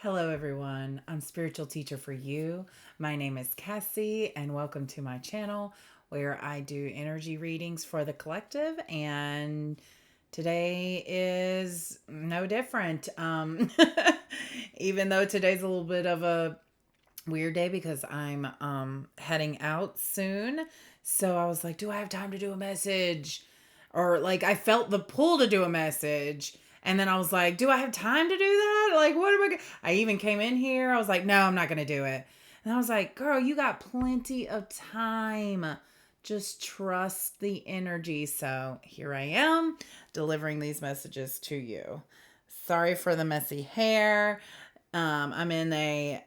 Hello, everyone. I'm Spiritual Teacher for You. My name is Cassie, and welcome to my channel where I do energy readings for the collective. And today is no different. Even though today's a little bit of a weird day because I'm heading out soon. So I was like, do I have time to do a message? Or like I felt the pull to do a message. And then I was like, do I have time to do that? Like, what am I? I even came in here. I was like, no, I'm not going to do it. And I was like, girl, you got plenty of time. Just trust the energy. So here I am delivering these messages to you. Sorry for the messy hair. I'm in a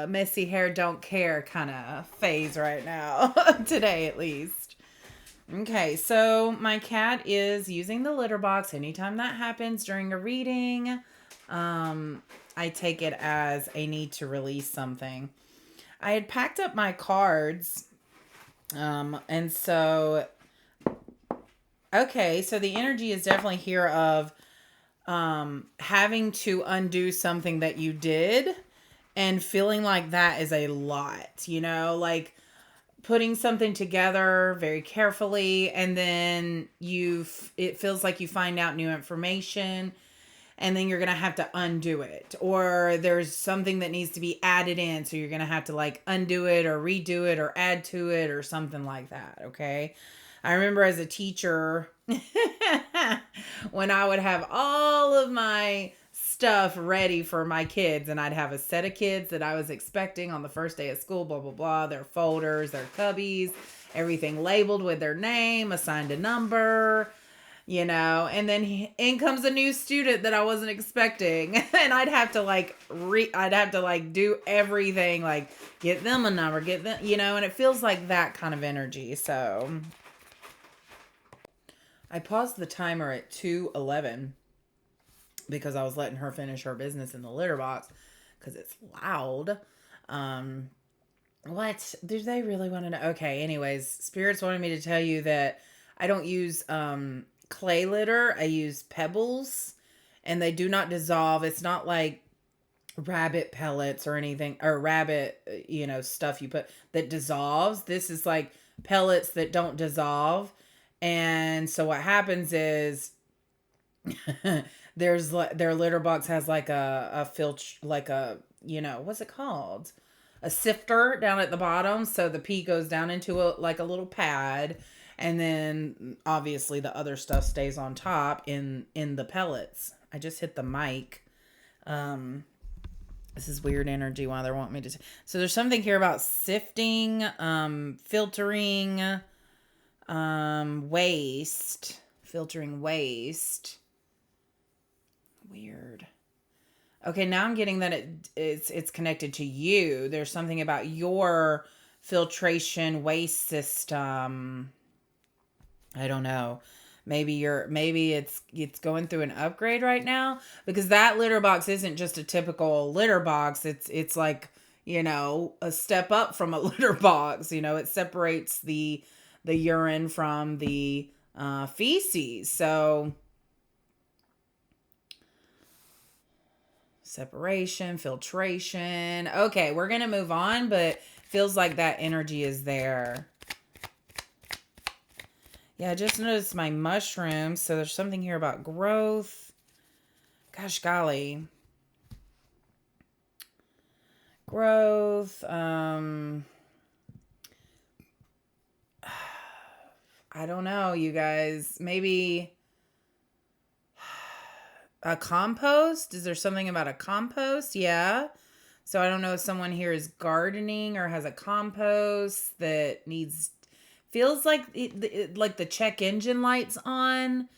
messy hair don't care kind of phase right now. Today at least. Okay, so my cat is using the litter box. Anytime that happens during a reading, I take it as a need to release something. I had packed up my cards, and so okay, so the energy is definitely here of having to undo something that you did and feeling like that is a lot, like putting something together very carefully, and then it feels like you find out new information, and then you're gonna have to undo it, or there's something that needs to be added in, so you're gonna have to like undo it or redo it or add to it or something like that. Okay, I remember as a teacher when I would have all of my stuff ready for my kids, and I'd have a set of kids that I was expecting on the first day of school, blah blah blah, their folders, their cubbies, everything labeled with their name, assigned a number, and then in comes a new student that I wasn't expecting and I'd have to like do everything, like get them a number, get them, and it feels like that kind of energy. So I paused the timer at 2:11 because I was letting her finish her business in the litter box because it's loud. Um, what do they really want to know? Okay, anyways, spirits wanted me to tell you that I don't use clay litter. I use pebbles, and they do not dissolve. It's not like rabbit pellets or anything, or rabbit, stuff you put that dissolves. This is like pellets that don't dissolve. And so what happens is their litter box has like a filter, like a, what's it called, a sifter down at the bottom, so the pee goes down into a little pad, and then obviously the other stuff stays on top in the pellets. I just hit the mic. This is weird energy while they want me to so there's something here about sifting, filtering, waste, filtering waste. Weird. Okay, now I'm getting that it's connected to you. There's something about your filtration waste system. I don't know. Maybe it's going through an upgrade right now, because that litter box isn't just a typical litter box. It's like, a step up from a litter box. It separates the urine from the feces. So separation, filtration. Okay, we're going to move on, but feels like that energy is there. Yeah, I just noticed my mushrooms. So there's something here about growth. Gosh golly. Growth. I don't know, you guys. Maybe a compost? Is there something about a compost? Yeah. So I don't know if someone here is gardening or has a compost that needs, feels like like the check engine light's on,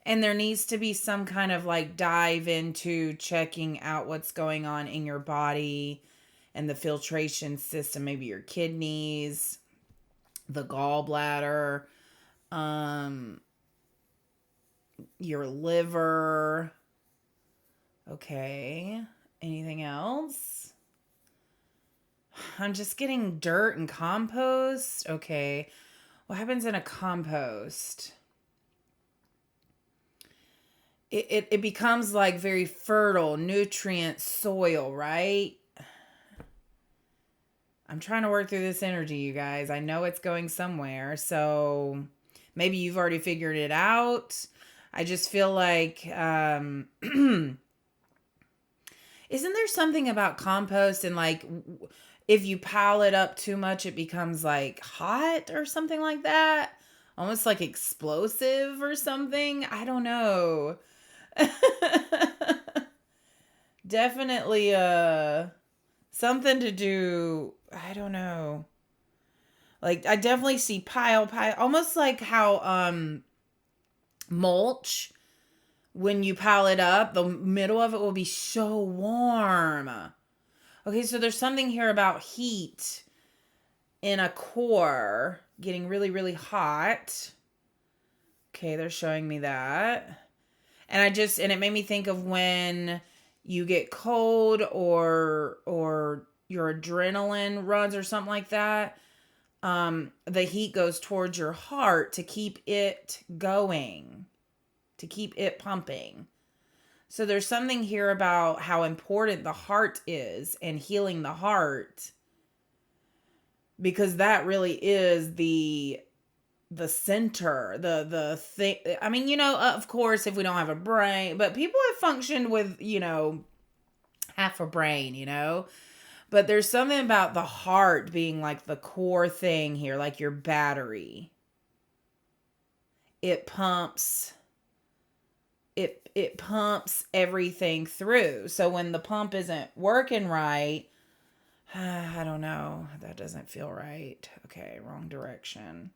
and there needs to be some kind of like dive into checking out what's going on in your body and the filtration system, maybe your kidneys, the gallbladder, um your liver. Okay. Anything else? I'm just getting dirt and compost. Okay. What happens in a compost? it becomes like very fertile, nutrient soil, right? I'm trying to work through this energy, you guys. I know it's going somewhere. So maybe you've already figured it out. I just feel like, isn't there something about compost and like if you pile it up too much, it becomes like hot or something like that? Almost like explosive or something? I don't know. Definitely something to do, I don't know. Like I definitely see pile almost like how mulch, when you pile it up, the middle of it will be so warm. Okay, so there's something here about heat in a core getting really, really hot. Okay, they're showing me that. And it made me think of when you get cold or your adrenaline runs or something like that. The heat goes towards your heart to keep it going, to keep it pumping. So there's something here about how important the heart is and healing the heart, because that really is the center, the thing. I mean, of course, if we don't have a brain, but people have functioned with, half a brain, but there's something about the heart being like the core thing here, like your battery. It pumps it pumps everything through. So when the pump isn't working right, I don't know, that doesn't feel right. Okay, wrong direction.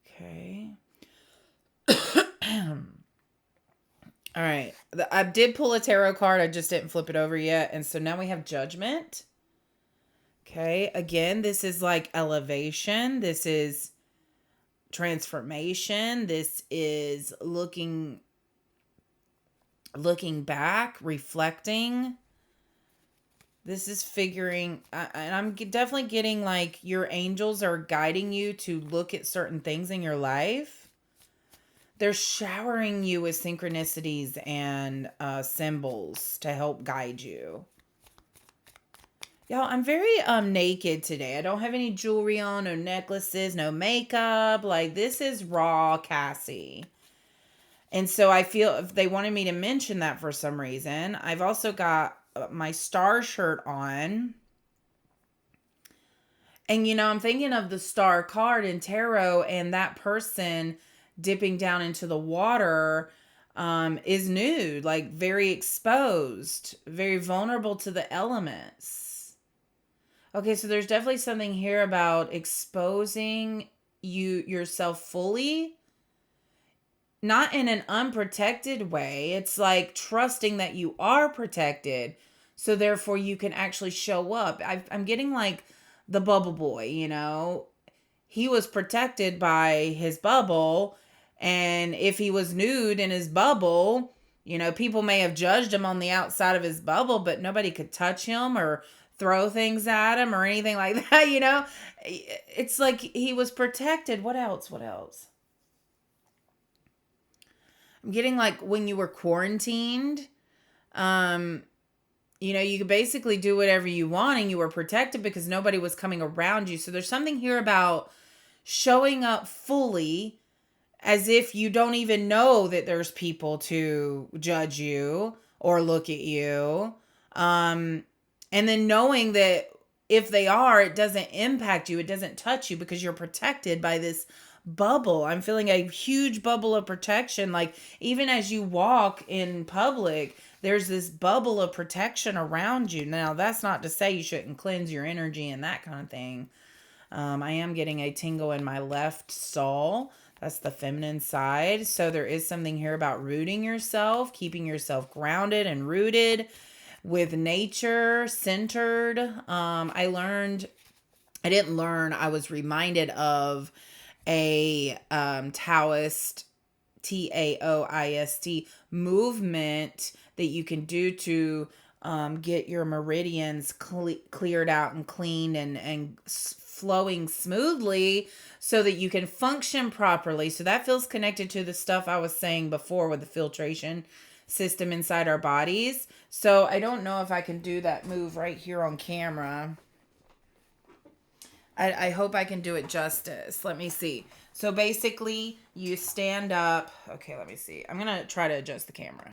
Okay. All right. I did pull a tarot card. I just didn't flip it over yet. And so now we have Judgment. Okay. Again, this is like elevation. This is transformation. This is looking back, reflecting. This is figuring, and I'm definitely getting like your angels are guiding you to look at certain things in your life. They're showering you with synchronicities and symbols to help guide you. Y'all, I'm very naked today. I don't have any jewelry on, no necklaces, no makeup. Like, this is raw Cassie. And so I feel if they wanted me to mention that for some reason. I've also got my star shirt on. And I'm thinking of the star card in tarot, and that person dipping down into the water is nude, like very exposed, very vulnerable to the elements. Okay, so there's definitely something here about exposing yourself fully, not in an unprotected way. It's like trusting that you are protected, so therefore you can actually show up. I'm getting like the bubble boy, he was protected by his bubble. And if he was nude in his bubble, people may have judged him on the outside of his bubble, but nobody could touch him or throw things at him or anything like that. It's like he was protected. What else? I'm getting like when you were quarantined, you could basically do whatever you want and you were protected because nobody was coming around you. So there's something here about showing up fully as if you don't even know that there's people to judge you or look at you. And then knowing that if they are, it doesn't impact you. It doesn't touch you because you're protected by this bubble. I'm feeling a huge bubble of protection. Like even as you walk in public, there's this bubble of protection around you. Now, that's not to say you shouldn't cleanse your energy and that kind of thing. I am getting a tingle in my left soul. That's the feminine side. So there is something here about rooting yourself, keeping yourself grounded and rooted with nature, centered. I was reminded of a Taoist, Taoist movement that you can do to get your meridians cleared out and cleaned and flowing smoothly so that you can function properly. So that feels connected to the stuff I was saying before with the filtration system inside our bodies. So I don't know if I can do that move right here on camera. I hope I can do it justice. Let me see. So basically, you stand up. Okay, let me see. I'm going to try to adjust the camera.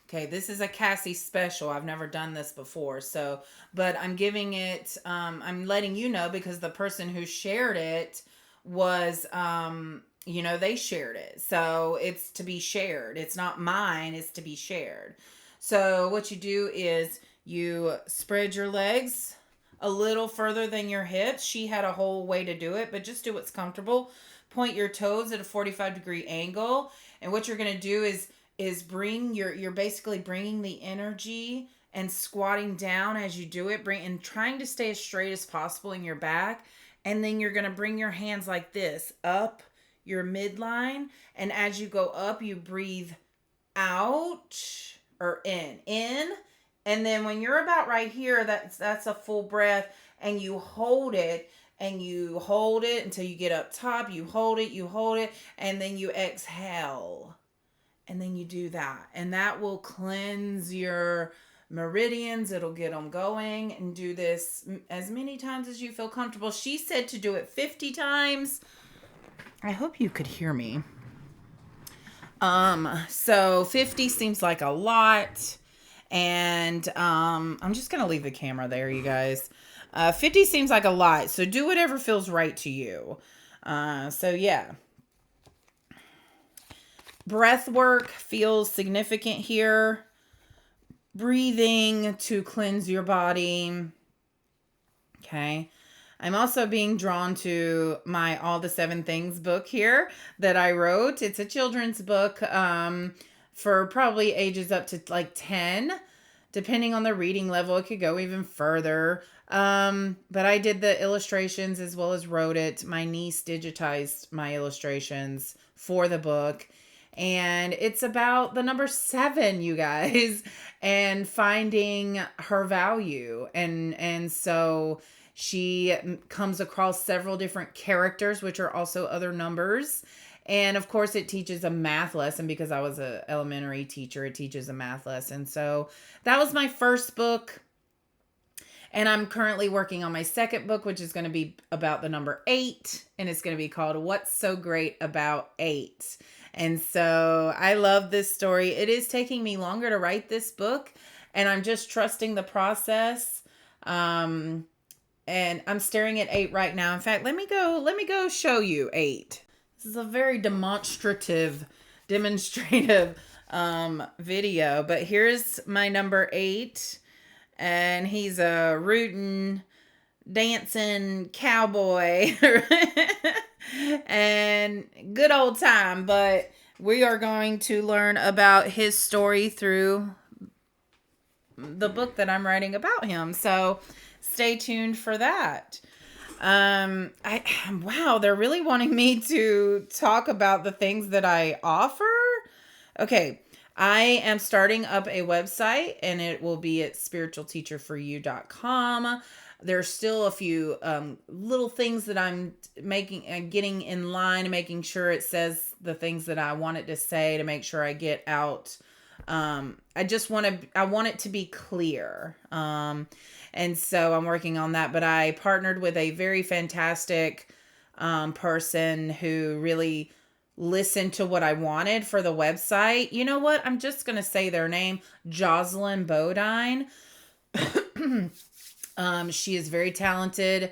Okay, this is a Cassie special. I've never done this before. So, but I'm giving it, I'm letting you know because the person who shared it was, they shared it. So it's to be shared. It's not mine, it's to be shared. So what you do is you spread your legs a little further than your hips. She had a whole way to do it, but just do what's comfortable. Point your toes at a 45-degree angle. And what you're going to do is bring you're basically bringing the energy and squatting down as you do it, and trying to stay as straight as possible in your back. And then you're going to bring your hands like this up your midline, and as you go up, you breathe out or in, and then when you're about right here, that's a full breath, and you hold it, until you get up top. You hold it, and then you exhale. And then you do that. And that will cleanse your meridians. It'll get them going. And do this as many times as you feel comfortable. She said to do it 50 times. I hope you could hear me. So 50 seems like a lot. And I'm just going to leave the camera there, you guys. 50 seems like a lot. So do whatever feels right to you. So yeah. Breath work feels significant here. Breathing to cleanse your body. Okay. I'm also being drawn to my All the Seven Things book here that I wrote. It's a children's book for probably ages up to like 10. Depending on the reading level, it could go even further. But I did the illustrations as well as wrote it. My niece digitized my illustrations for the book. And it's about the number 7, you guys, and finding her value. And so she comes across several different characters, which are also other numbers. And of course, it teaches a math lesson because I was an elementary teacher. It teaches a math lesson. So that was my first book. And I'm currently working on my second book, which is going to be about the number 8. And it's going to be called What's So Great About 8? And so I love this story. It is taking me longer to write this book, and I'm just trusting the process. And I'm staring at 8 right now. In fact, let me go show you 8. This is a very demonstrative video, but here's my number 8, and he's a rootin', dancing cowboy and good old time. But we are going to learn about his story through the book that I'm writing about him. So stay tuned for that. Wow, they're really wanting me to talk about the things that I offer. Okay. I am starting up a website, and it will be at spiritualteacherforyou.com. There's still a few little things that I'm making and getting in line and making sure it says the things that I want it to say to make sure I get out. I want it to be clear. And so I'm working on that, but I partnered with a very fantastic person who really listened to what I wanted for the website. You know what? I'm just going to say their name, Jocelyn Bodine. She is very talented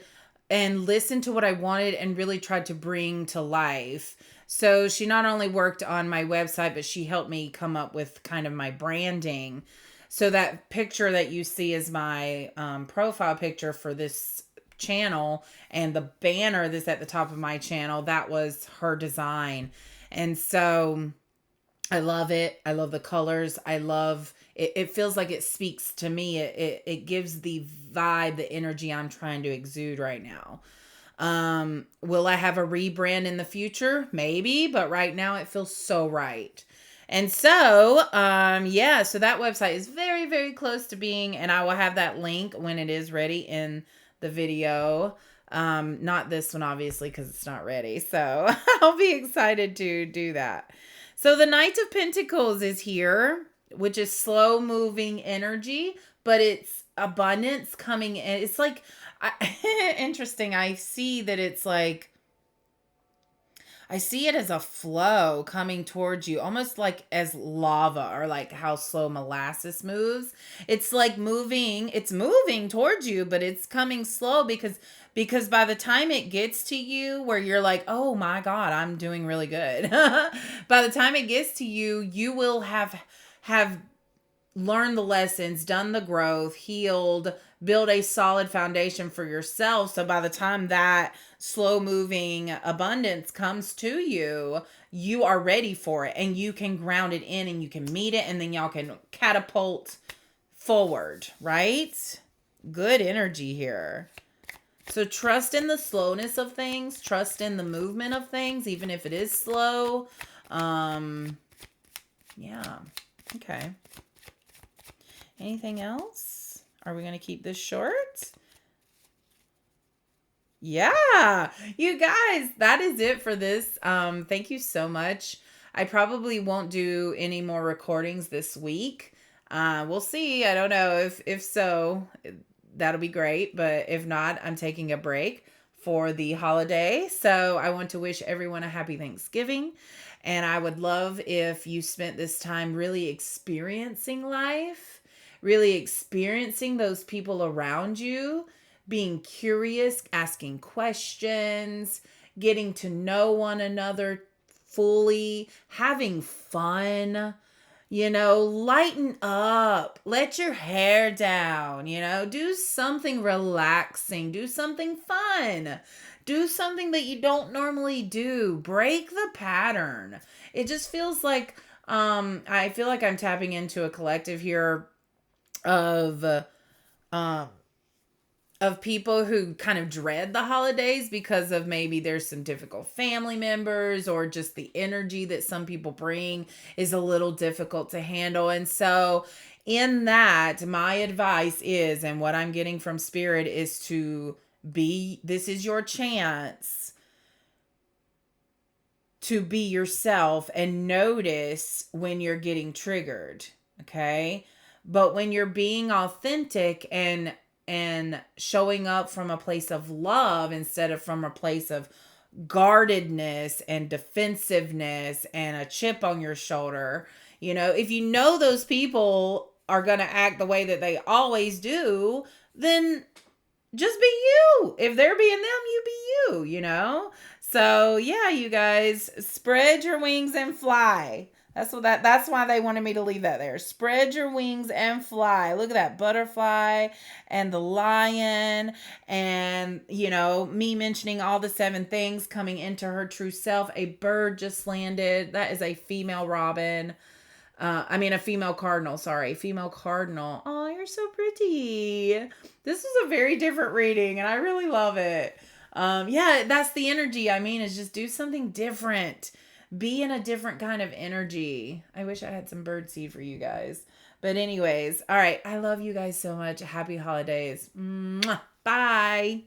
and listened to what I wanted and really tried to bring to life. So she not only worked on my website, but she helped me come up with kind of my branding. So that picture that you see is my profile picture for this channel, and the banner that's at the top of my channel, that was her design. And so I love it. I love the colors. I love it. It feels like it speaks to me. It gives the vibe, the energy I'm trying to exude right now. Will I have a rebrand in the future? Maybe, but right now it feels so right. And so, yeah, so that website is very, very close to being, and I will have that link when it is ready in the video. Not this one, obviously, because it's not ready. So I'll be excited to do that. So the Knight of Pentacles is here, which is slow moving energy, but it's abundance coming in. It's like, interesting. I see that it's like, I see it as a flow coming towards you, almost like as lava or like how slow molasses moves. It's like moving, it's moving towards you, but it's coming slow because by the time it gets to you where you're like, "Oh my god, I'm doing really good." By the time it gets to you, you will have learned the lessons, done the growth, healed, build a solid foundation for yourself. So by the time that slow moving abundance comes to you, you are ready for it and you can ground it in and you can meet it and then y'all can catapult forward, right? Good energy here. So trust in the slowness of things, trust in the movement of things, even if it is slow. Yeah. Okay. Anything else? Are we going to keep this short? Yeah. You guys, that is it for this. Thank you so much. I probably won't do any more recordings this week. We'll see. I don't know if so, that'll be great, but if not, I'm taking a break for the holiday. So I want to wish everyone a happy Thanksgiving. And I would love if you spent this time really experiencing life, really experiencing those people around you, being curious, asking questions, getting to know one another fully, having fun. Lighten up, let your hair down, do something relaxing, do something fun, do something that you don't normally do, break the pattern. It just feels like, I feel like I'm tapping into a collective here of, um, of people who kind of dread the holidays because of maybe there's some difficult family members or just the energy that some people bring is a little difficult to handle. And so in that, my advice is, and what I'm getting from spirit is this is your chance to be yourself and notice when you're getting triggered. Okay. But when you're being authentic and showing up from a place of love instead of from a place of guardedness and defensiveness and a chip on your shoulder. If you know those people are going to act the way that they always do, then just be you. If they're being them, you be you. So, yeah, you guys, spread your wings and fly. That's why they wanted me to leave that there. Spread your wings and fly. Look at that butterfly and the lion and me mentioning all the 7 things coming into her true self. A bird just landed. That is a female robin. A female cardinal, sorry. Female cardinal. Oh, you're so pretty. This is a very different reading and I really love it. Yeah, that's the energy. Is just do something different. Be in a different kind of energy. I wish I had some birdseed for you guys. But anyways, all right. I love you guys so much. Happy holidays. Mwah. Bye.